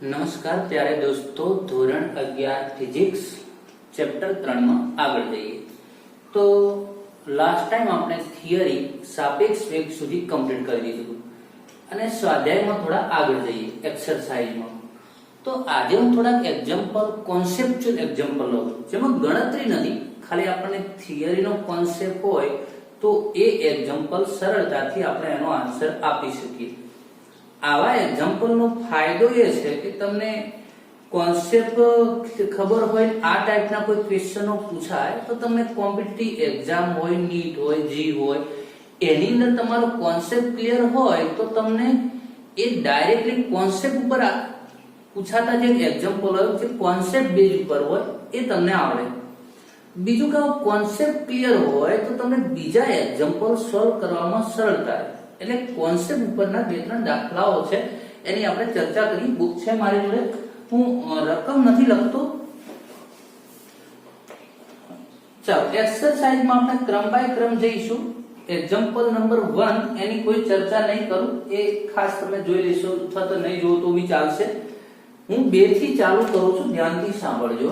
નમસ્કાર प्यारे दोस्तों, ધોરણ 11 ફિઝિક્સ ચેપ્ટર 3 માં આગળ જઈએ તો લાસ્ટ ટાઈમ આપણે થિયરી સાપેક્ષ વેગ સુધી કમ્પ્લીટ કરી દીધું અને સ્વાધ્યાયમાં થોડા આગળ જઈએ એક્સરસાઇઝમાં. તો આજે હું થોડા એક્ઝામ્પલ કોન્સેપ્ચ્યુઅલ એક્ઝામ્પલ લઉં જેમાં ગણતરી નથી, ખાલી આપણને થિયરીનો કોન્સેપ્ટ હોય તો એ એક્ઝામ્પલ સરળતાથી આપણે એનો આન્સર આપી શકીએ. આવા એક્ઝામ્પલનો ફાયદો એ છે કે તમને કોન્સેપ્ટ ખબર હોય, આ ટાઈપના કોઈ ક્વેશ્ચનો પૂછાય તો તમને કોમ્પિટિટિવ એક્ઝામ હોય, નીટ હોય, જી હોય, એની અંદર તમારો કોન્સેપ્ટ ક્લિયર હોય તો તમને એ ડાયરેક્ટલી કોન્સેપ્ટ ઉપર પૂછાતા જે એક્ઝામ્પલ હોય જે કોન્સેપ્ટ બેઝ ઉપર હોય એ તમને આવડે. બીજું કે કોન્સેપ્ટ ક્લિયર હોય તો તમને બીજા એક્ઝામ્પલ સોલ્વ કરવામાં સરળતા રહે. એટલે કોન્સેપ્ટ ઉપરના બે ત્રણ દાખલાઓ છે એની આપણે ચર્ચા કરી. બુક છે મારી જોડે, હું રકમ નથી લખતો. ચાલો એક્સરસાઇઝમાં આપણે ક્રમ બાય ક્રમ જઈશું. એક્ઝામ્પલ નંબર 1 એની કોઈ ચર્ચા નહીં કરું, એ ખાસ તમે જોઈ લેશો અથવા તો નહીં જોવો તો બી ચાલશે. હું 2 થી ચાલુ કરું છું, ધ્યાનથી સાંભળજો.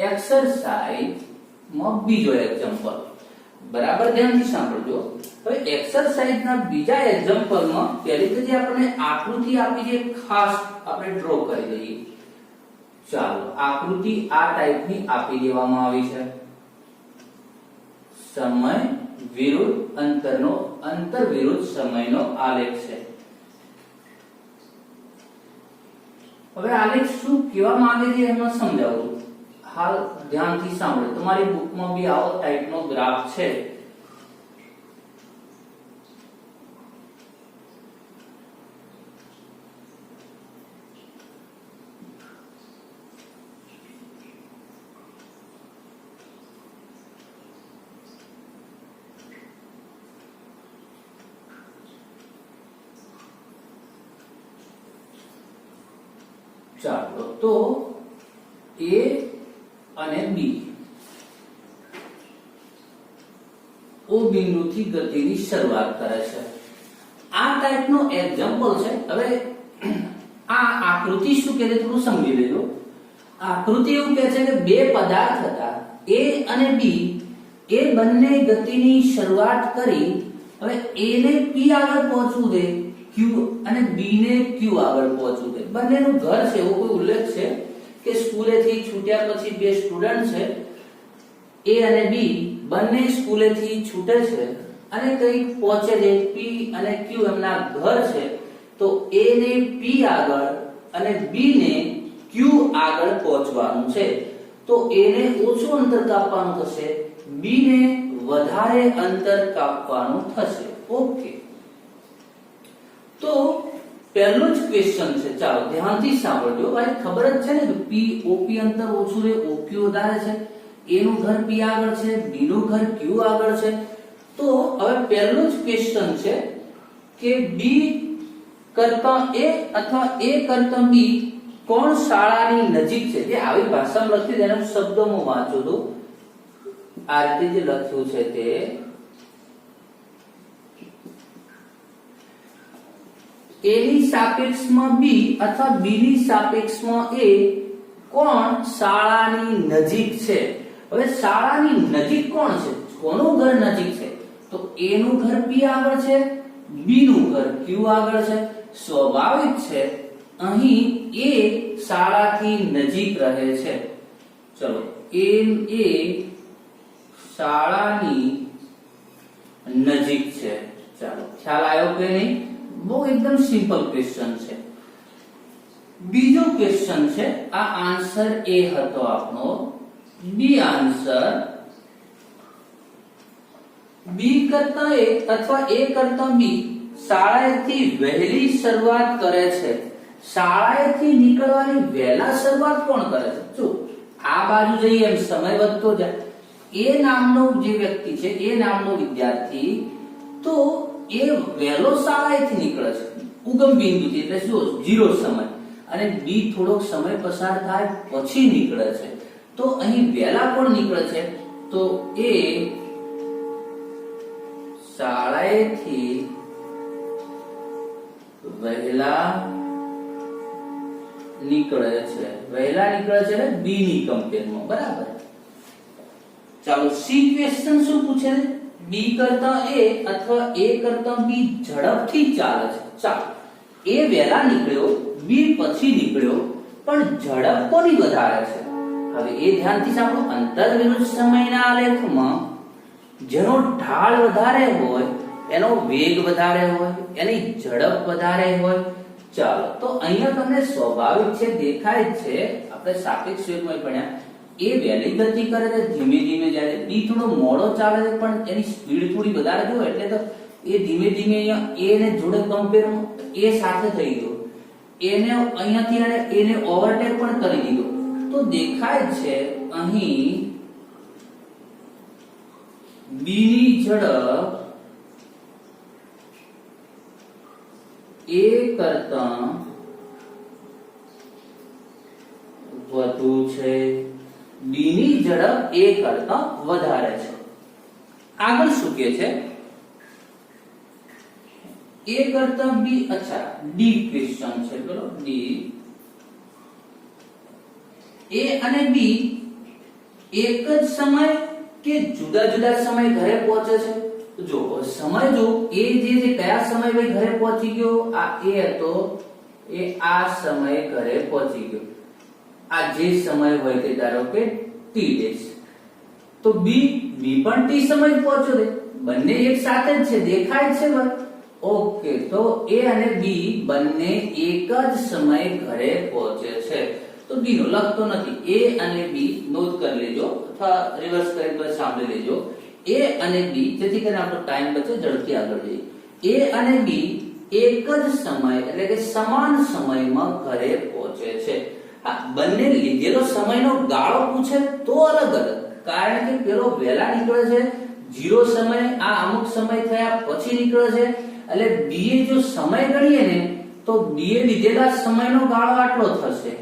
એક્સરસાઇઝમાં બીજો એક્ઝામ્પલ, બરાબર ધ્યાનથી સાંભળજો. હવે એક્સરસાઇઝના બીજા એક્ઝામ્પલમાં પહેલી તો જે આપણે આકૃતિ આપી છે ખાસ આપણે ડ્રો કરી દઈએ. ચાલો આકૃતિ આ ટાઈપની આપી દેવામાં આવી છે. સમય વિરુદ્ધ અંતરનો, અંતર વિરુદ્ધ સમયનો આલેખ છે. હવે આલેખ શું કહેવા માંગે છે એમાં સમજાવું. હાલ ધ્યાનથી સાંભળો. તમારી બુકમાં બી આવો ટાઈપનો ગ્રાફ છે. ચાલો તો A અને B O બિંદુથી ગતિની શરૂઆત કરે છે. આ ટાઈપનો એક્ઝામ્પલ છે. હવે આ આકૃતિ શું કહે છે થોડું સમજી લેજો. આકૃતિ એવું કહે છે કે બે પદાર્થ હતા A અને B, એ બંને ગતિની શરૂઆત કરી. હવે A ને P આગળ પહોંચવું છે, Q અને B ને Q આગળ પહોંચવું છે. બંનેનું ઘર છે એવો કોઈ ઉલ્લેખ છે કે સ્કૂલેથી છૂટ્યા પછી બે સ્ટુડન્ટ છે A અને B, બંને સ્કૂલેથી છૂટે છે અને કંઈક પહોંચે છે P અને Q એમના ઘર છે. તો A ને P આગળ અને B ને Q આગળ પહોંચવાનું છે. તો A ને ઓછું અંતર કાપવાનું થશે, B ને વધારે અંતર કાપવાનું થશે. ઓકે, તો પહેલો જ ક્વેશ્ચન છે. ચાલો ધ્યાનથી સાંભળજો. ભાઈ ખબર જ છે ને કે P OP અંતર ઓછું છે, OQ વધારે છે. A નું ઘર P આગળ છે, B નું ઘર Q આગળ છે. તો હવે પહેલો જ ક્વેશ્ચન છે કે B કરતા A અથવા A કરતા B કોણ શાળાની નજીક છે. જે આવી ભાષામાં લખ્યું છે એના શબ્દોમાં વાંચો તો આ રીતે જે લખ્યું છે તે A ની સાપેક્ષમાં B અથવા B ની સાપેક્ષમાં A કોણ શાળાની નજીક છે. હવે શાળાની નજીક કોણ છે, કોનું ઘર નજીક છે? તો A નું ઘર P આગળ છે, B નું ઘર Q આગળ છે. સ્વાભાવિક છે અહીં A શાળાથી નજીક રહે છે. ચલો A શાળાની નજીક છે. ચાલો ખ્યાલ આવ્યો કે નહીં? બહુ એકદમ સિમ્પલ ક્વેશ્ચન છે. બીજો ક્વેશ્ચન છે, આ આન્સર A હતો આપણો. બી આન્સર B કરતા A અથવા A કરતા B શાળાએથી વહેલી શરૂઆત કરે છે. શાળાએથી નીકળવાની વહેલા શરૂઆત કોણ કરે છે? જો આ બાજુ જઈએ એમ સમય વધતો જાય. A નામનો જે વ્યક્તિ છે, એ નામનો વિદ્યાર્થી, તો એ વહેલો શાળાએથી નીકળે છે ઉગમ બિંદુથી, એટલે શું 0 સમય, અને B થોડોક સમય પસાર થાય પછી નીકળે છે. તો અહીં વહેલા કોણ નીકળે છે? તો એ શાળાએથી વહેલા નીકળે છે, વહેલા નીકળે છે એટલે બી ની કમ્પેરમાં, બરાબર. ચાલો સી ક્વેશ્ચન શું પૂછે છે? બી કરતા એ અથવા એ કરતા બી ઝડપથી ચાલે છે. ચાલો એ વહેલા નીકળ્યો, બી પછી નીકળ્યો, પણ ઝડપ કોની વધારે છે? હવે એ ધ્યાનથી સાંભળો. અંતર વિરુદ્ધ સમયના આલેખમાં જેનો ઢાળ વધારે હોય એનો વેગ વધારે હોય, એની ઝડપ વધારે હોય. ચાલો તો અહીંયા તમને સ્વાભાવિક છે, દેખાય છે, આપણે સાપેક્ષ વેગમાં ભણ્યા, એ વહેલી ગતિ કરે છે ધીમે ધીમે જાય, બી થોડો મોડો ચાલે છે પણ એની સ્પીડ થોડી વધારે હોય એટલે તો એ ધીમે ધીમે અહીંયા એ ને જોડે કમ્પેર એ સાથે થઈ ગયો, એને અહીંયાથી એને ઓવરટેક પણ કરી દીધો. તો દેખાય છે અહીં બી ની ઝડપ એ કરતા વધુ છે, બી ની ઝડપ એ કરતા વધારે છે. આગળ શું કે છે? એ કરતા બી, અચ્છા ડી ક્વેશ્ચન છે, બોલો ડી. એ અને બી એક જ સમય કે જુદા જુદા સમય ઘરે પહોંચે છે? જો સમય જો એ જે કયા સમય ભાઈ ઘરે પહોંચી ગયો, આ એ હતો, એ આ સમય ઘરે પહોંચી ગયો, આ જે સમય હોય તે ધારો કે ટી ડેશ. તો બી પણ ટી સમય પહોંચ્યો છે, બંને એક સાથે જ છે, દેખાય છે ભાઈ. ઓકે, તો એ અને બી બંને એક જ સમય ઘરે પહોંચે છે. તો બી નો લખતો નથી, એ અને બી નોંધ કરી લેજો અથવા રિવર્સ કરીને સાંભળી લેજો. એ અને બી, જેથી કરીને આપણો ટાઈમ બચે, ઝડપથી આગળ જઈએ. એ અને બી એક જ સમય એટલે કે સમાન સમયમાં ઘરે પહોંચે છે. આ બંને લીધેલો સમયનો ગાળો પૂછે તો અલગ અલગ, કારણ કે પેલો વહેલા નીકળે છે 0 સમય, આ અમુક સમય થયા પછી નીકળે છે, એટલે બી એ જો સમય ગણીએ ને તો બી એ લીધેલા સમયનો ગાળો આટલો થશે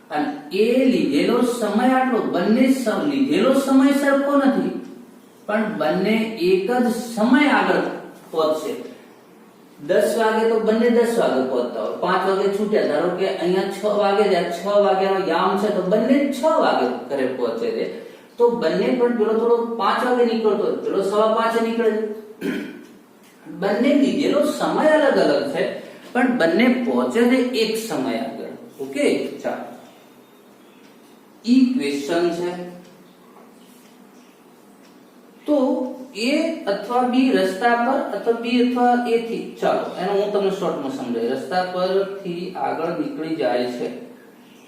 અને એ લીધેલો સમય આટલો. બંને લીધેલો સમય સરખો નથી પણ બંને એક જ સમય આગળ પહોંચશે. 10 વાગે તો બંને 10 વાગે પહોંચતા હોય, 5 વાગે છૂટ્યા, ધારો કે અહીંયા 6 વાગે જાય, 6 વાગ્યાનો યામ છે તો બંને 6 વાગે ઘરે પહોંચે છે. તો બંને પણ પેલો થોડો 5 વાગે નીકળતો હોય, પેલો 5:15 નીકળે છે. બંને લીધેલો સમય અલગ અલગ છે પણ બંને પહોંચે છે એક સમય આગળ. ઓકે, ચાલો ઈ ક્વેશ્ચન છે. તો એ અથવા બી રસ્તા પર અથવા બી અથવા એ થી, ચાલો એનો હું તમને શોર્ટમાં સમજાય, રસ્તા પરથી આગળ નીકળી જાય છે.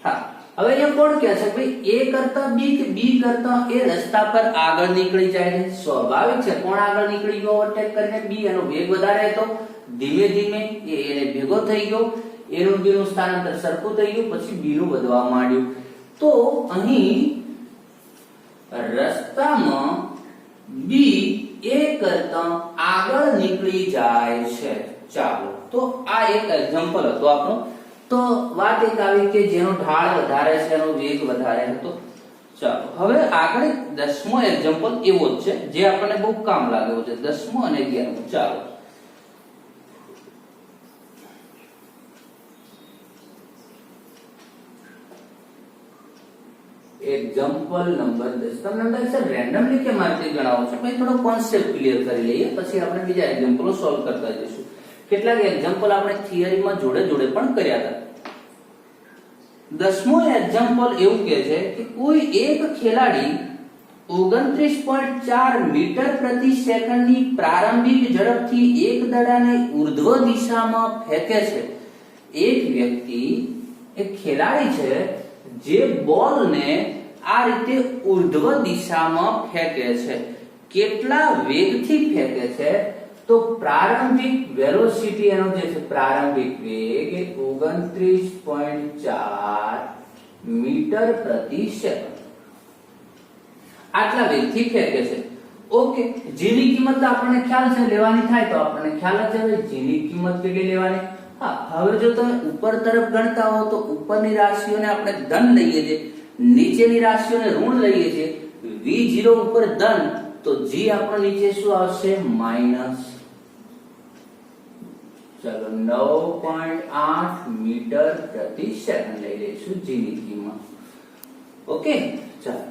હા, હવે અહીંયા કોણ કહે છે ભાઈ એ કરતા બી કે બી કરતા એ રસ્તા પર આગળ નીકળી જાય છે? સ્વાભાવિક છે, કોણ આગળ નીકળી ગયો ઓવરટેક કરીને? બી. એનો વેગ વધારે હતો, ધીમે ધીમે એને ભેગો થઈ ગયો, એનું બી નું સ્થાનાંતર સરખું થઈ ગયું, પછી બી નું વધવા માંડ્યું. તો અહીં રસ્તામાં બી એ કરતા આગળ નીકળી જાય છે. ચાલો તો આ એક એક્ઝામ્પલ હતો આપણો. તો વાત એક આવી કે જેનો ઢાળ વધારે છે, એનો વેગ વધારે હતો. ચાલો હવે આગળ 10મો એક્ઝામ્પલ એવો જ છે જે આપણને બહુ કામ લાગે છે, 10મો અને 11મો. ચાલો એક્ઝામ્પલ નંબર 10. તમને અંદર સર રેન્ડમલી કેમ આ રીતે ગણાવો છો? ભાઈ થોડો કોન્સેપ્ટ ક્લિયર કરી લઈએ, પછી આપણે બીજા એક્ઝામ્પલો સોલ્વ કરતા જઈશું. કેટલાક એક્ઝામ્પલ આપણે થિયરીમાં જોડે જોડે પણ કર્યા હતા. 10મો એક્ઝામ્પલ એવું કહે છે કે કોઈ એક ખેલાડી 29.4 મીટર પ્રતિ સેકન્ડની પ્રારંભિક ઝડપથી એક દડાને ઉર્ધ્વ દિશામાં ફેંકે છે. એક વ્યક્તિ, એક ખેલાડી છે જે બોલને આ રીતે ઉર્ધ્વ દિશામાં ફેંકે છે. કેટલા વેગથી ફેંકે છે? તો પ્રારંભિક વેલોસિટી એનો જે છે પ્રારંભિક વેગ એ 29.4 મીટર પ્રતિ સેકન્ડ આટલા વેગથી ફેંકે છે. ઓકે, જેની કિંમત આપણને ખ્યાલ છે લેવાની થાય તો આપણને ખ્યાલ જ છે જેની કિંમત કેટલી લેવાની. હા, હવે જો તમે ઉપર તરફ ગણતા હો તો ઉપરની રાશિઓને આપણે ધન લઈએ છીએ, નીચેની રાશિઓને ઋણ લઈએ છીએ. v0 ઉપર ધન તો g આપણો નીચે શું આવશે? માઈનસ. चलो 9.8 मीटर प्रति सेकंड લઈ લઈશું g ની કિંમત. ઓકે ચાલો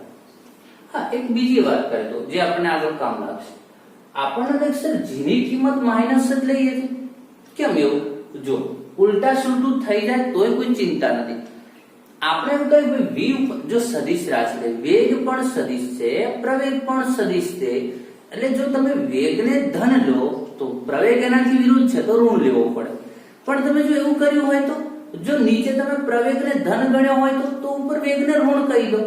હા એક બીજી વાત કરી દો જે આપણને આગળ કામ લાગશે. આપણને દેખ સર g ની કિંમત માઈનસ જ લઈએ છે કેમ એવું? જો ઉલટા સુલટું થઈ જાય તોય કોઈ ચિંતા નથી. આપણે એમ કહીએ ભાઈ v ઉપર જો સદિશ રાશિ છે, વેગ પણ સદિશ છે, પ્રવેગ પણ સદિશ છે, એટલે જો તમે વેગને ધન લો તો પ્રવેગ એનાથી વિરુદ્ધ છે તો ઋણ લેવો પડે. પણ તમે જો એવું કર્યું હોય તો જો નીચે તમે પ્રવેગને ધન ગણ્યો હોય તો ઉપર વેગને ઋણ કહી દો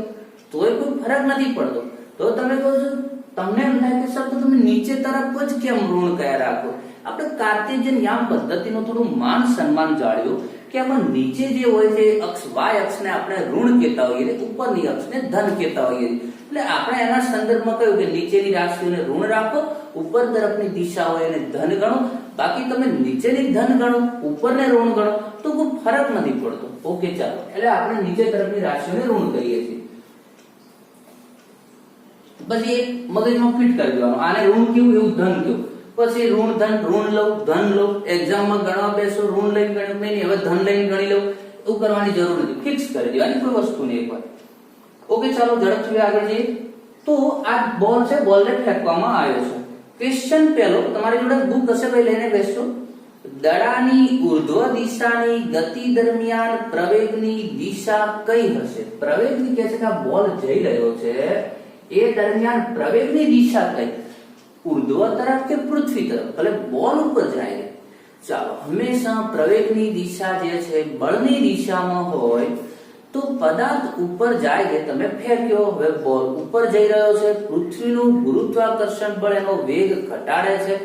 તોય કોઈ ફરક નથી પડતો. તો તમે કહો છો તમને એમ થાય કે સર તો તમે નીચે તરફ જ કેમ ઋણ કયા રાખો? આપણે કાર્ટેશિયન યામ પદ્ધતિનો થોડું માન સન્માન જાળવ્યું કે આમાં નીચે જે હોય છે અક્ષ y અક્ષને આપણે ઋણ કહેતા હોઈએ, ઉપરની અક્ષને ધન કહેતા હોઈએ. એટલે આપણે એના સંદર્ભમાં કહ્યું કે નીચેની રાશિઓને ઋણ રાખો, ઉપર તરફની દિશા હોય એને ધન ગણો. બાકી તમે નીચેની ધન ગણો, ઉપરને ઋણ ગણો તો કોઈ ફરક નથી પડતો. ઓકે ચાલો એટલે આપણે નીચે તરફની રાશિઓને ઋણ કહીએ છીએ. પછી એક મગજમાં ફિટ કરી દેવાનું આને ઋણ કેવું એવું ધન કેવું. પછી ઋણ ધન ઋણ લઉં ધન લઉં એક્ઝામમાં ગણવા બેસો ઋણ લઈને ગણ્યું નહીં હવે ધન લઈને ગણી લઉં એવું કરવાની જરૂર નથી. ફિક્સ કરી દેવાની કોઈ વસ્તુ નહીં એકવાર. ઓકે ચાલો ઝડપથી આગળ જઈએ. તો આ બોલ છે, બોલને ફેંકવામાં આવ્યો છે. ક્વેશ્ચન પહેલો તમારી જોડે બુક હશે ભાઈ લઈને બેસજો. દડાની ઉર્ધ્વ દિશાની ગતિ દરમિયાન પ્રવેગની દિશા કઈ હશે? પ્રવેગની કહે છે કે આ બોલ જઈ રહ્યો છે એ દરમિયાન પ્રવેગની દિશા કઈ? ઉર્ધ્વ તરફ કે પૃથ્વી તરફ? ભલે બોલ ઉપર જાય. ચાલો હંમેશા પ્રવેગની દિશા જે છે બળની દિશામાં હોય તો પદાર્થ ઉપર જાય છે. તમે ફેંક્યો હવે બોલ ઉપર જઈ રહ્યો છે, પૃથ્વીનું ગુરુત્વાકર્ષણ બળ એનો વેગ ઘટાડે છે.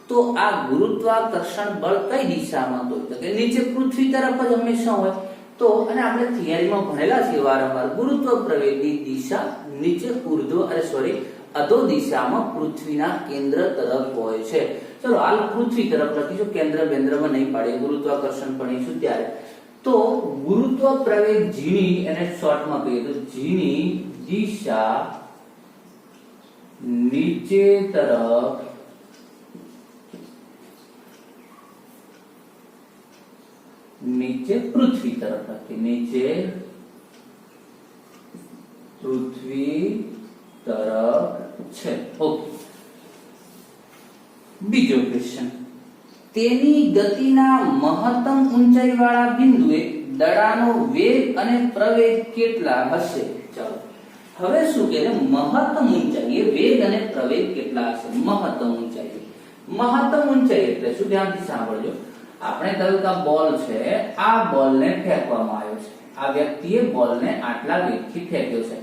તો આ ગુરુત્વાકર્ષણ બળ કઈ દિશામાં? તો કે નીચે પૃથ્વી તરફ જ હંમેશા હોય. તો અને આપણે થિયરીમાં ભણેલા છીએ વારંવાર ગુરુત્વ પ્રવેગની દિશા નીચે અધો દિશામાં પૃથ્વીના કેન્દ્ર તરફ હોય છે. ચલો હાલ પૃથ્વી તરફ લખીશું, કેન્દ્ર કેન્દ્રમાં નહીં પાડીએ, ગુરુત્વાકર્ષણ ભણીશું ત્યારે. તો ગુરુત્વ પ્રવેગ g ની એને શોર્ટમાં કહીએ તો g ની દિશા નીચે તરફ નીચે પૃથ્વી તરફ લખી નીચે પૃથ્વી તરફ છે. ઓકે બીજો ક્વેશ્ચન. તેની ગતિના મહત્તમ ઊંચાઈ વાળા બિંદુએ દડાનો વેગ અને પ્રવેગ કેટલા હશે? ચાલો હવે શું કહે છે મહત્તમ ઊંચાઈ એ વેગ અને પ્રવેગ કેટલા હશે? મહત્તમ ઊંચાઈ એટલે શું? ધ્યાનથી સાંભળજો. આપણે કહ્યું કે આ બોલ છે, આ બોલને ફેંકવામાં આવ્યો છે. આ વ્યક્તિએ બોલને આટલા વેગથી ફેંક્યો છે.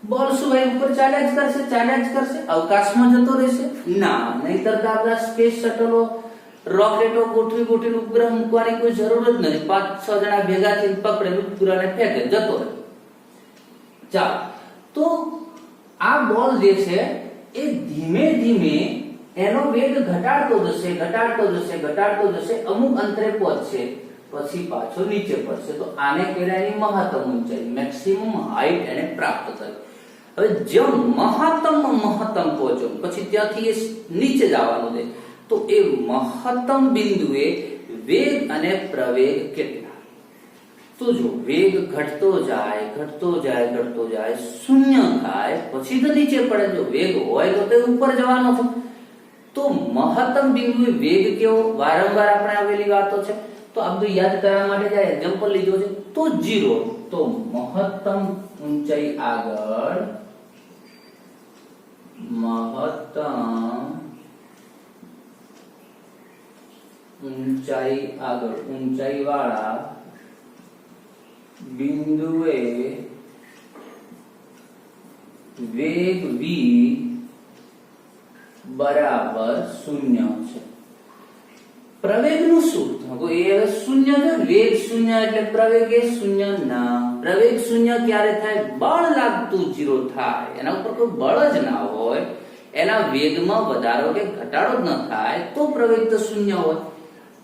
બોલ શું ભાઈ ઉપર ચાલ્યા જ કરશે અવકાશમાં જતો રહેશે? ના, નહીતર તો આપણા સ્પેસ શટલો રોકેટો ગોઠવી ઉપગ્રહ મૂકવાની કોઈ જરૂર જ નથી. 5-6 જણા ભેગા થઈને પકડે ઉપગ્રહને ફેંકે જતો રહે. ચાલો તો આ બોલ જે છે એ ધીમે ધીમે એનો વેગ ઘટાડતો જશે અમુક અંતરે પહોંચશે પછી પાછો નીચે પડશે. તો આને કહેવાય એની મહત્તમ ઊંચાઈ, મેક્સિમમ હાઈટ એને પ્રાપ્ત કરી. હવે જેમ મહત્તમ પહોંચો પછી ત્યાંથી એ નીચે જવાનું છે તો એ મહત્તમ બિંદુએ વેગ અને પ્રવેગ કેટલા? તો જો વેગ ઘટતો જાય શૂન્ય થાય પછી તો નીચે પડે. જો વેગ હોય તો તે ઉપર જવાનો છે. તો મહત્તમ બિંદુએ વેગ કેવો? વારંવાર આપણે આવેલી વાતો છે તો આ બધું યાદ કરવા માટે જાય એક્ઝામ્પલ લીધો છે તો 0. તો મહત્તમ ઊંચાઈ આગળ ઊંચાઈ વાળા બિંદુએ વેગ v બરાબર 0 છે. પ્રવેગનું શું? તો એ હવે 0 છે. વેગ 0 એટલે પ્રવેગ એ 0 ના. પ્રવેગ 0 ક્યારે થાય? બળ લાગતું 0 થાય. એના ઉપર કોઈ બળ જ ના હોય, એના વેગમાં વધારો કે ઘટાડો જ ન થાય તો પ્રવેગ તો 0 હોય.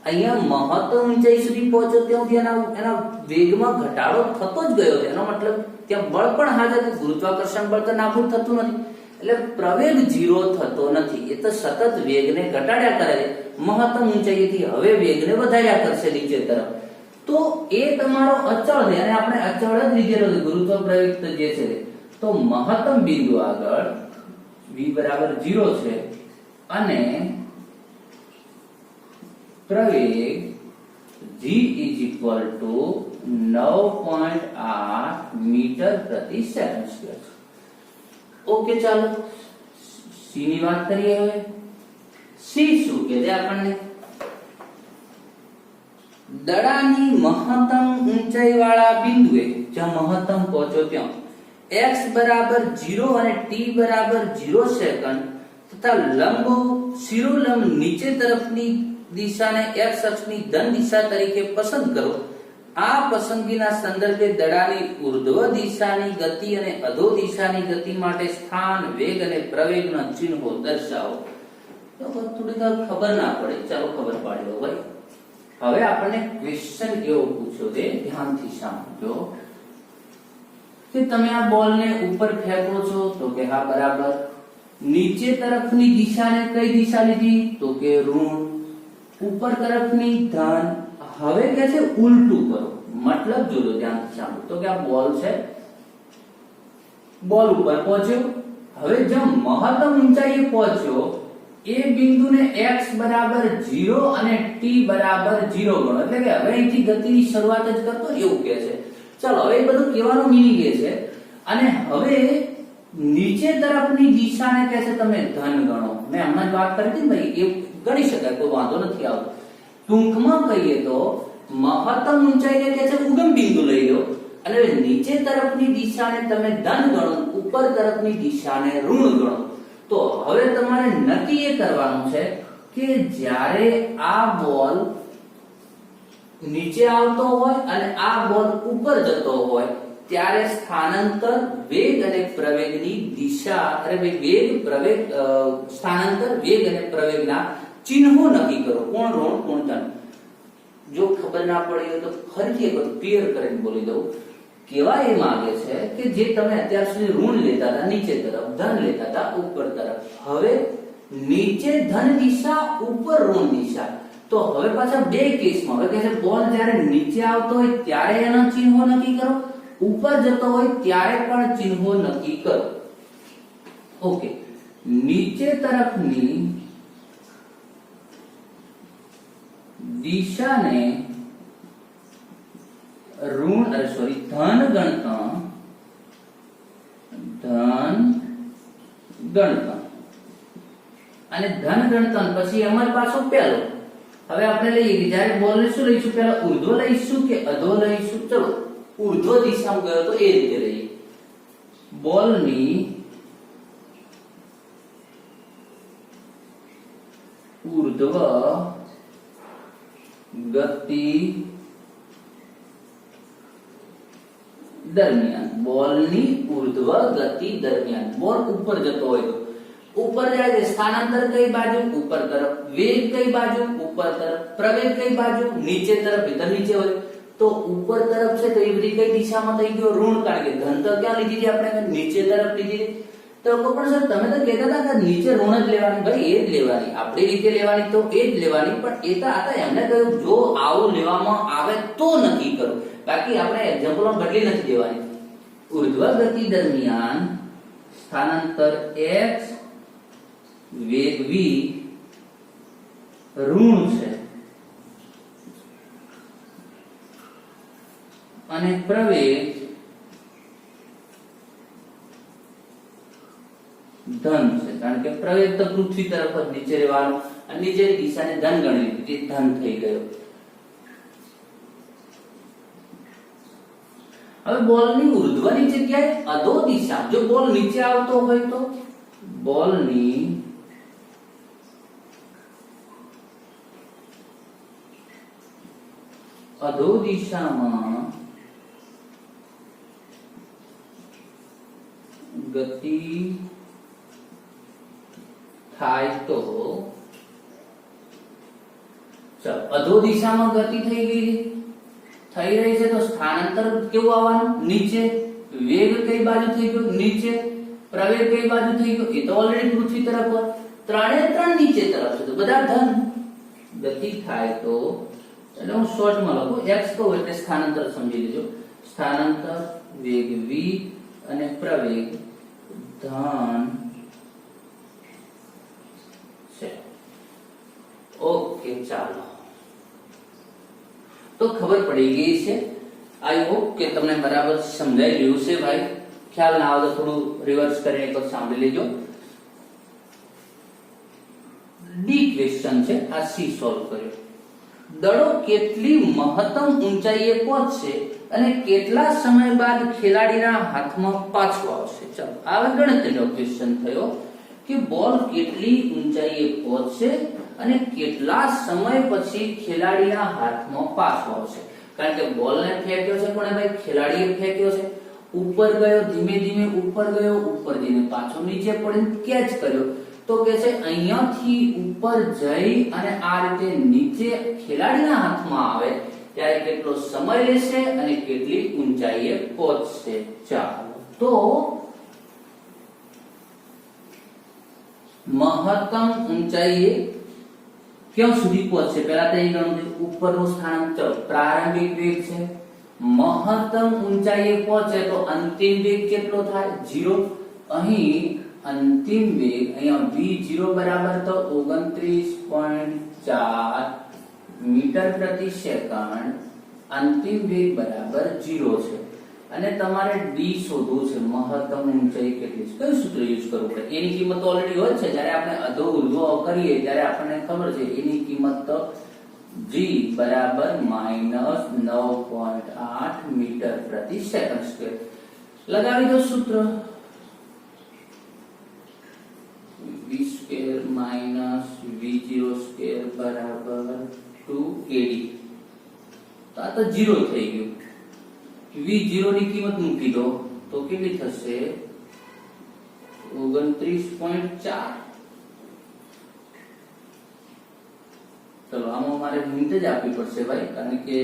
અહીંયા મહત્તમ ઊંચાઈ સુધી પહોંચ્યો ત્યાંથી એના વેગમાં ઘટાડો થતો જ ગયો છે. એનો મતલબ ત્યાં બળ પણ હાજર છે. ગુરુત્વાકર્ષણ બળ તો નાબૂદ થતું નથી. એટલે પ્રવેગ 0 થતો નથી, એ તો સતત વેગને ઘટાડ્યા કરે છે, મહત્તમ ઊંચાઈથી હવે વેગને વધાર્યા કરશે નીચે તરફ. તો એ તમારો અચળ છે અને આપણે અચળ જ લીધેલો છે ગુરુત્વ પ્રયુક્ત જે છે. તો મહત્તમ બિંદુ આગળ v બરાબર 0 છે અને પ્રવેગ g = 9.8 મીટર પ્રતિ સેકન્ડ સ્ક્વેર. ઓકે, ચાલો સી ની વાત કરીએ. હવે સી શું કે છે આપણને? દડાની મહત્તમ ઊંચાઈ વાળા બિંદુએ જ્યાં મહત્તમ પહોંચો ત્યાં x બરાબર 0 અને t બરાબર 0 સેકન્ડ તથા લંબ શિરોલંબ નીચે તરફની દિશાને x અક્ષની ધન દિશા તરીકે પસંદ કરો. આ પસંદગીના સંદર્ભે દડાની ઉર્ધ્વ દિશાની ગતિ અને અધો દિશાની ગતિ માટે સ્થાન, વેગ અને પ્રવેગના ચિહ્નો દર્શાવો. તો થોડી ખબર ના પડે, ચાલો ખબર પાડી લો ભાઈ. હવે આપણને ક્વેશ્ચન એવો પૂછ્યો છે, ધ્યાનથી સાંભળજો કે તમે આ બોલને ઉપર ફેંકો છો તો કે હા બરાબર. નીચે તરફની દિશાને કઈ દિશા લીધી? તો કે ઋણ. ઉપર તરફની ધન. હવે કે છે ઉલટું કરો, મતલબ જોજો ધ્યાનથી સાંભળો. તો કે આ બોલ છે, બોલ ઉપર પહોંચ્યો. હવે જ્યાં મહત્તમ ઊંચાઈએ પહોંચ્યો એ બિંદુને x બરાબર 0 અને t બરાબર 0 ગણો. એટલે કે હવે અહીંથી ગતિની શરૂઆત જ કરતો એવું કહે છે. ચાલો હવે એ બધું કહેવાનો મીનિંગ એ છે. અને હવે નીચે તરફની દિશાને કહે છે તમે ધન ગણો. મેં હમણાં જ વાત કરી હતી ભાઈ, એ ગણી શકાય, કોઈ વાંધો નથી આવતો. ટૂંકમાં કહીએ તો મહત્તમ ઊંચાઈને કહે છે ઉગમ બિંદુ લઈ લો અને નીચે તરફની દિશાને તમે ધન ગણો, ઉપર તરફની દિશાને ઋણ ગણો. તો હવે તમારે નક્કી એ કરવાનું છે કે જ્યારે આ બોલ નીચે આવતો હોય અને આ બોલ ઉપર જતો હોય ત્યારે સ્થાનાંતર, વેગ અને પ્રવેગની દિશા, અરે ભાઈ વેગ, પ્રવેગ, સ્થાનાંતર, વેગ અને પ્રવેગના ચિહ્નો નક્કી કરો. કોણ ઋણ, કોણ ધન. જો ખબર ના પડી હોય તો ફરીથી એકવાર ક્લિયર કરીને બોલી દઉં. કેવા એ માંગે છે કે જે તમે અત્યાર સુધી ઋણ લેતા હતા નીચે તરફ, ધન લેતા હતા ઉપર તરફ, હવે નીચે ધન દિશા, ઉપર ઋણ દિશા. તો હવે પાછા બે કેસમાં હવે કહે છે બોલ જ્યારે નીચે આવતો હોય ત્યારે એના ચિહ્નો નક્કી કરો, ઉપર જતો હોય ત્યારે પણ ચિહ્નો નક્કી કરો. ઓકે, નીચે તરફની દિશાને ઋણ ધન ગણતા અને ધન ગણતા પછી અમારી પાછો પેલો. હવે આપણે લઈએ કે જ્યારે બોલ ને શું લઈશું? પેલા ઉર્ધ્વ લઈશું કે અધો લઈશું? ચલો ઉર્ધ્વ દિશામાં ગયો તો એ રીતે લઈએ. બોલની ઉર્ધ્વ ગતિ દરમિયાન, બોલની ઉર્ધ્વ ગતિ દરમિયાન બોલ ઉપર જતો હોય તો ઉપર જાય છે, સ્થાનાંતર કઈ બાજુ? ઉપર તરફ. વેગ કઈ બાજુ? ઉપર તરફ. પ્રવેગ કઈ બાજુ? નીચે તરફ. ભીતર નીચે હોય તો ઉપર તરફ છે તો એ બધી કઈ દિશામાં થઈ ગયો? ઋણ. કારણ કે ધન તો ક્યાં લીધી છે આપણે? નીચે તરફ લીધી છે. તો પણ સર તમે તો કહેતા હતા કે નીચે ઋણ જ લેવાની. ભાઈ એ જ લેવાની, આપણી રીતે લેવાની તો એ જ લેવાની, પણ એ તો આ એમને કહ્યું જો આવું લેવામાં આવે તો નક્કી કરો, બાકી આપણે એક્ઝામ્પલ બદલી નથી દેવાની. ઉર્ધ્વ ગતિ દરમિયાન સ્થાનાંતર x, વેગ v ઋણ છે અને પ્રવેગ ધન છે. કારણ કે પ્રવેગ તો પૃથ્વી તરફ જ નીચે રહેવાનો અને નીચેની દિશાને ધન ગણી લીધી, ધન થઈ ગયો. હવે બોલની ઉર્ધ્વની જગ્યાએ અધો દિશા, જો બોલ નીચે આવતો હોય તો બોલની અધો દિશામાં ગતિ થાય તો ચાલો અધો દિશામાં ગતિ થઈ ગઈ, થઈ રહી છે તો સ્થાનાંતર કેવું આવવાનું? નીચે. વેગ કઈ બાજુ થઈ ગયો? નીચે. પ્રવેગ કઈ બાજુ થઈ ગયો એ તો ઓલરેડી પૃથ્વી તરફ હોય, 3 એ 3 નીચે તરફ છે તો બધા ધન. ગતિ થાય તો એટલે હું શોર્ટમાં લખું x કહું એટલે સ્થાનાંતર સમજી લેજો. સ્થાનાંતર વેગ v અને પ્રવેગ ધન છે. ઓકે ચાલો તો ખબર પડી ગઈ છે. આઈ હોપ કે તમને બરાબર સમજાઈ ગયું છે ભાઈ. ખ્યાલ ના આવે તો થોડું રિવર્સ કરીને એક વખત સાંભળી લેજો. ડી ક્વેશ્ચન છે, આ સી સોલ્વ કર્યો. દડો કેટલી મહત્તમ ઊંચાઈએ પહોંચશે અને કેટલા સમય બાદ ખેલાડીના હાથમાં પાછો આવશે. ચાલો આ ગણતરીનો ક્વેશ્ચન થયો કે બોલ કેટલી ઊંચાઈએ પહોંચશે અને કેટલા સમય પછી ખેલાડીના હાથમાં પાછો આવશે. કારણ કે બોલને ફેંક્યો છે પણ ભાઈ ખેલાડીએ ફેંક્યો છે, ઉપર ગયો, ધીમે ધીમે ઉપર ગયો, ઉપર જઈને પાછો નીચે પડીને કેચ કર્યો. તો કે છે અહીંયાથી ઉપર જઈ અને આ રીતે નીચે ખેલાડીના હાથમાં આવે ત્યારે કેટલો સમય લેશે અને કેટલી ઊંચાઈએ પહોંચશે. ચાલો તો મહત્તમ ઊંચાઈએ ક્યાં સુધી પહોંચશે પહેલા તો એ ગણવું છે. ઉપરનું સ્થાન ચલો પ્રારંભિક વેગ છે, મહત્તમ ઊંચાઈએ પહોંચે તો અંતિમ વેગ કેટલો થાય 0. અહીં અંતિમ વેગ અહીંયા v0 બરાબર તો 29.4 મીટર પ્રતિ સેકન્ડ. અંતિમ વેગ બરાબર 0 છે અને તમારે d શોધવું છે, મહત્તમ ઊંચાઈ કેટલી છે. કયું સૂત્ર યુઝ કરવું પડે? એની કિંમત ઓલરેડી હોય છે. જ્યારે આપણે અધો ઉર્ધ્વ કરીએ ત્યારે આપણને ખબર છે એની કિંમત તો g બરાબર -9.8 મીટર પ્રતિ સેકન્ડ સ્ક્વેર. લગાવી દો સૂત્ર v સ્ક્વેર v0 સ્ક્વેર બરાબર 2kd. તો આ તો 0 થઈ ગયું. v0 ની કિંમત મૂકી દો તો કેટલી થશે 29.4. ચલો આમાં મારે હિન્ટ જ આપવી પડશે ભાઈ, કારણ કે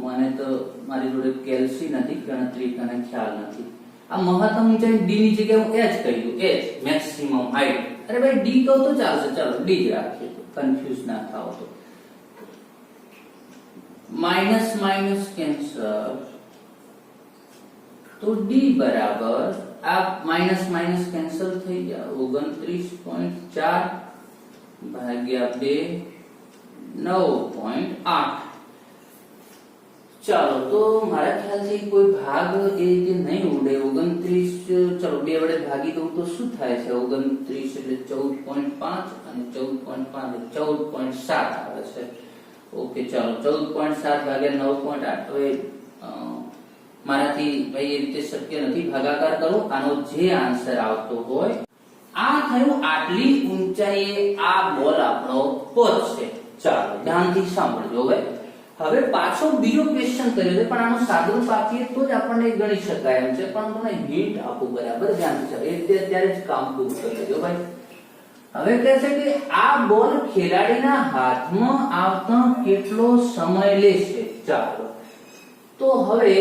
મને તો મારી જોડે કેલ્સી નથી, ગણતરી અને ખ્યાલ નથી. આ મહત્તમ ઊંચાઈ d ની જગ્યાએ હું h કહી દઉં, h મેક્સિમમ હાઈટ. અરે ભાઈ d કહું તો ચાલશે, ચાલો d જ રાખીએ તો કન્ફ્યુઝ ના થાઓ. તો માઇનસ માઇનસ કેન્સલ તો d બરાબર આ માઇનસ માઇનસ કેન્સલ થઈ ગયા 29.4 ભાગ્યા 2 9.8. ચાલો તો મારા ખ્યાલથી કોઈ ભાગ એ રીતે નહીં ઉડે. 29 ચલો 2 વડે ભાગી દઉં તો શું થાય છે 29 એટલે 14.5 અને 14.5 14.7 આવે છે. ઓકે ચાલો 14.7 ભાગ્યા 9.8. હવે મારાથી ભાઈ એ રીતે શક્ય નથી ભાગાકાર કરો. આનો જે આન્સર આવતો હોય આ થયું આટલી ઊંચાઈએ આ બોલ આપણો પહોંચશે. ચાલો ધ્યાનથી સાંભળજો. હવે પાછો બીજો ક્વેશ્ચન કર્યો છે પણ આનો સાદુરૂપ આપીએ તો જ આપણને ગણી શકાય એમ છે, પણ તમને હિન્ટ આપું બરાબર ધ્યાનથી ચાલો એટલે અત્યારે જ કામ પૂરું કરી લેજો ભાઈ. હવે કહે છે કે આ બોલ ખેલાડીના હાથમાં આવતા કેટલો સમય લેશે. ચાલો તો હવે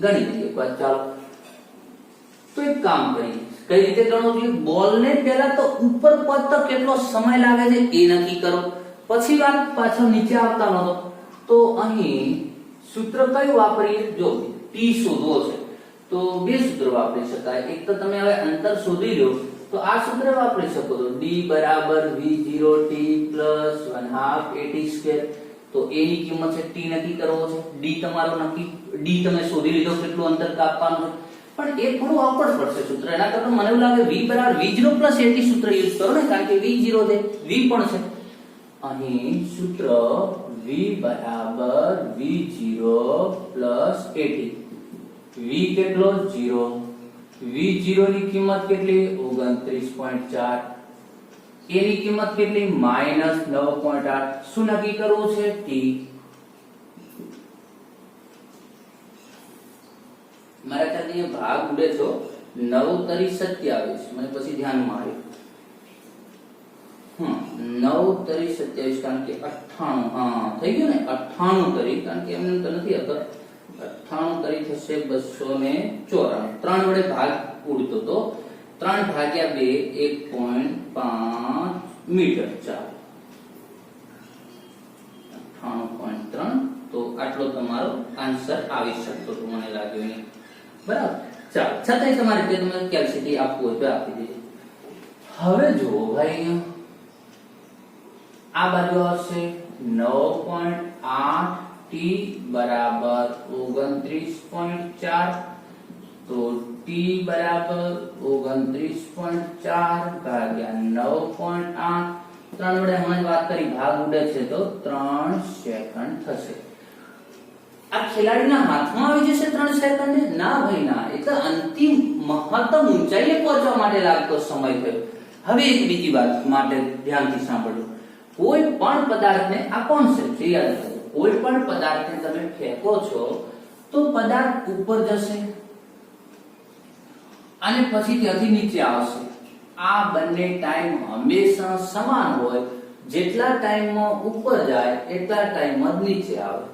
ગણી લઈએ એકવાર. ચાલો તો એક કામ કરીએ, કઈ રીતે ગણવું જોઈએ. બોલને પહેલા તો ઉપર પહોંચતા કેટલો સમય લાગે છે એ નક્કી કરો, પછી વાત પાછળ નીચે આવતા નતો. તો અહીં સૂત્ર કયું વાપરીએ? જો t શોધવો છે તો બે સૂત્ર વાપરી શકાય. એક તો તમે હવે અંતર શોધી લો તો આ સૂત્ર વાપરી શકો છો d બરાબર v0t પ્લસ 1/2 at². તો a ની કિંમત છે t નક્કી કરવો છે, d તમારો નક્કી d તમે શોધી લીધો કેટલું અંતર કાપવાનું છે. પણ એ થોડું awkward પડશે સૂત્ર. એના કરતા મને એવું લાગે v બરાબર v0 at સૂત્ર યુઝ કરો ને, કારણ કે v0 છે, v પણ છે. અહીં સૂત્ર v બરાબર v0 at. v કેટલો 0, v0 ની કિંમત કેટલી 29.4, a ની કિંમત કેટલી -9.8. શું નક્કી કરવું છે? t. મારા ખ્યાલથી ભાગ ઉડે છો 9 તરી 27. મને પછી ધ્યાનમાં આવ્યું 9 તરી 27 કારણ કે 98 હા થઈ ગયું ને 98 તરી, કારણ કે એમને તો નથી આવતો 98 કરી થશે 294. 3 વડે ભાગ ઉડતો તો 3 ભાગ્યા 2 1.5 મીટર. ચાલો 98.3. તો આટલો તમારો આન્સર આવી શકતો તો મને લાગ્યું નહીં. બરાબર. ચાલો છતાંય તમારે જે તમે કેલ્સિટી આપવું હોય તો આપી દેજો. હવે જુઓ ભાઈ, આ બાજુ આવશે 9.8 t બરાબર 29.4. તો t બરાબર 29.4 ભાગ્યા 9.8. 3 વડે હમણાં વાત કરી ભાગ ઉડે છે તો 3 સેકન્ડ થશે. આ ખેલાડીના હાથમાં આવી જશે 3 સેકન્ડ? ના ભાઈ ના, એ તો અંતિમ મહત્તમ ઊંચાઈએ પહોંચવા માટે લાગતો સમય થયો. હવે એક બીજી વાત માટે ધ્યાનથી સાંભળો. કોઈ પણ પદાર્થને, આ કોન્સેપ્ટ યાદ રાખો, કોઈ પણ પદાર્થને તમે ફેંકો છો તો પદાર્થ ઉપર જશે અને પછી ત્યાંથી નીચે આવશે. આ બંને ટાઈમ હંમેશા સમાન હોય. જેટલા ટાઈમમાં ઉપર જાય એટલા ટાઈમમાં નીચે આવે.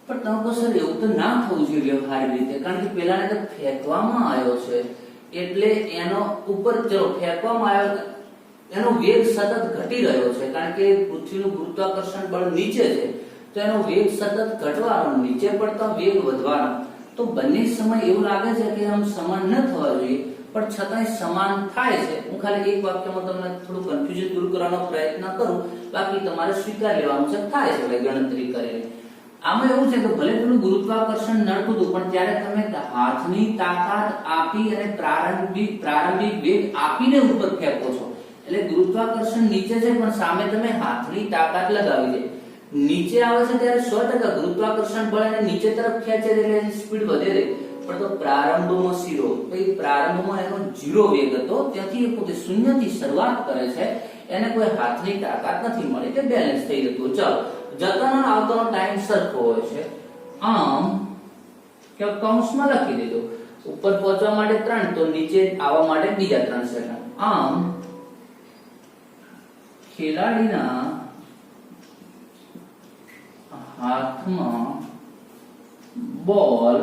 પણ તમે કહો સર એવું તો ના થવું જોઈએ વ્યવહારિક રીતે, કારણ કે પેલાને તો ફેંકવામાં આવ્યો છે એટલે એનો ઉપર ચલો ફેંકવામાં આવ્યો, એનો વેગ સતત ઘટી રહ્યો છે કારણ કે પૃથ્વીનું ગુરુત્વાકર્ષણ બળ નીચે છે તો એનો વેગ સતત ઘટવાનો, નીચે પડતા વેગ વધવાનો. તો બંને સમય એવું લાગે છે કે આમ સમાન ન થવા જોઈએ પણ છતાંય સમાન થાય છે. હું ખાલી એક વાક્યમાં તમને થોડું કન્ફ્યુઝન દૂર કરવાનો પ્રયત્ન કરું, બાકી તમારે સ્વીકાર લેવાનું છે, થાય છે ગણતરી કરીને. આમાં એવું છે કે ભલે પેલું ગુરુત્વાકર્ષણ નડતું હતું પણ ત્યારે તમે હાથની તાકાત આપી અને પ્રારંભિક વેગ આપીને ઉપર ફેંકો છો એટલે ગુરુત્વાકર્ષણ નીચે છે પણ સામે તમે હાથની તાકાત લગાવી છે. નીચે આવે છે ત્યારે 100% ગુરુત્વાકર્ષણ બળ અને નીચે તરફ ખેંચે એટલે સ્પીડ વધે છે. પણ તો પ્રારંભમાં ઝીરો, પ્રારંભમાં એનો 0 વેગ હતો, ત્યાંથી પોતે શૂન્યથી શરૂઆત કરે છે, એને કોઈ હાથની તાકાત નથી મળી કે બેલેન્સ થઈ જતું. ચાલો જતાનો આવતાનો ટાઈમ સરખો હોય છે, આમ કે કૌંસમાં લખી દીધો. ઉપર પહોંચવા માટે 3 તો નીચે આવવા માટે બીજા 3 સેકન્ડ. આમ ખેલાડીના હાથમાં બોલ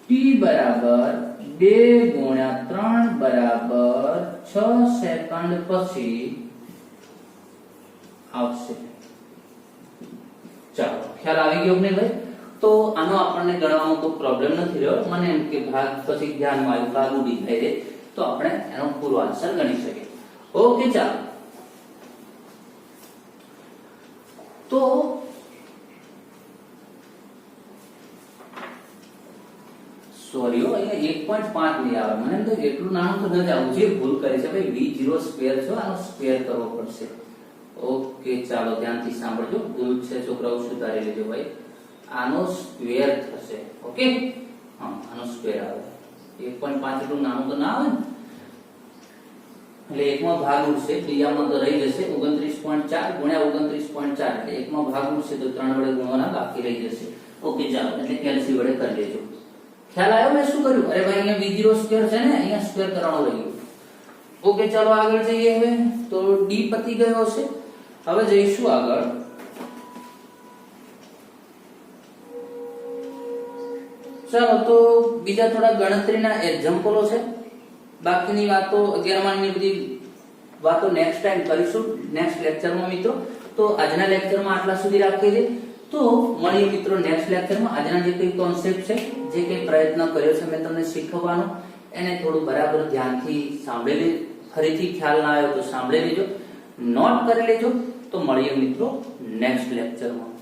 t બરાબર 2 ગુણ્યા 3 બરાબર 6 સેકન્ડ પછી આવશે. ચાલો ખ્યાલ આવી ગયો ને ભાઈ? તો આનો આપણને ગણવામાં કોઈ પ્રોબ્લેમ નથી રહ્યો. મને એમ કે ભાગ પછી ધ્યાનમાં આવ્યું, ભાગ ઉડી જાય છે તો આપણે એનો પૂરો આન્સર ગણી શકીએ. ઓકે ચાલો. તો સોરી અહીંયા 1.5 નહીં આવે, મને તો એટલું નાનું તો ન આવું. જે ભૂલ કરી છે ભાઈ v0 સ્ક્વેર છે, આનો સ્ક્વેર કરવો પડશે. ઓકે ચાલો ધ્યાનથી સાંભળજો, ભૂલ છે છોકરાઓ સુધારી લેજો ભાઈ. આનો સ્ક્વેર થશે. ઓકે હા આનો સ્ક્વેર આવે. 1.5 એટલું નાનું તો ના આવે ને, એટલે એકમાં ભાગ ઉડશે, બીજામાં તો રહી જશે 29.4 ગુણ્યા 29.4 એટલે એકમાં ભાગ ઉડશે તો 3 વડે ગુણવાના બાકી રહી જશે. ઓકે ચાલો એટલે કેલ્સી વડે કરી લેજો. ખ્યાલ આવ્યો મેં શું કર્યું? અરે ભાઈ અહીંયા v0 સ્ક્વેર છે ને, અહીંયા સ્ક્વેર કરવાનું રહ્યું. ઓકે ચાલો આગળ જઈએ. હવે તો d પતી ગયો છે. હવે જઈશું આગળ. ચાલો તો બીજા થોડા ગણતરીના એક્ઝામ્પલો છે. બાકીની વાતો 11 ની બધી વાતો નેક્સ્ટ ટાઈમ કરીશું, નેક્સ્ટ લેક્ચરમાં મિત્રો. તો આજના લેક્ચરમાં આટલા સુધી રાખીએ છીએ. તો મળીએ મિત્રો નેક્સ્ટ લેક્ચરમાં. આજના જે કઈ કોન્સેપ્ટ છે, જે કઈ પ્રયત્ન કર્યો છે મેં તમને શીખવવાનો, એને થોડું બરાબર ધ્યાનથી સાંભળી લેજો. ફરીથી ખ્યાલ ના આવ્યો તો સાંભળી લેજો, નોટ કરી લેજો. તો મળીએ મિત્રો નેક્સ્ટ લેક્ચરમાં.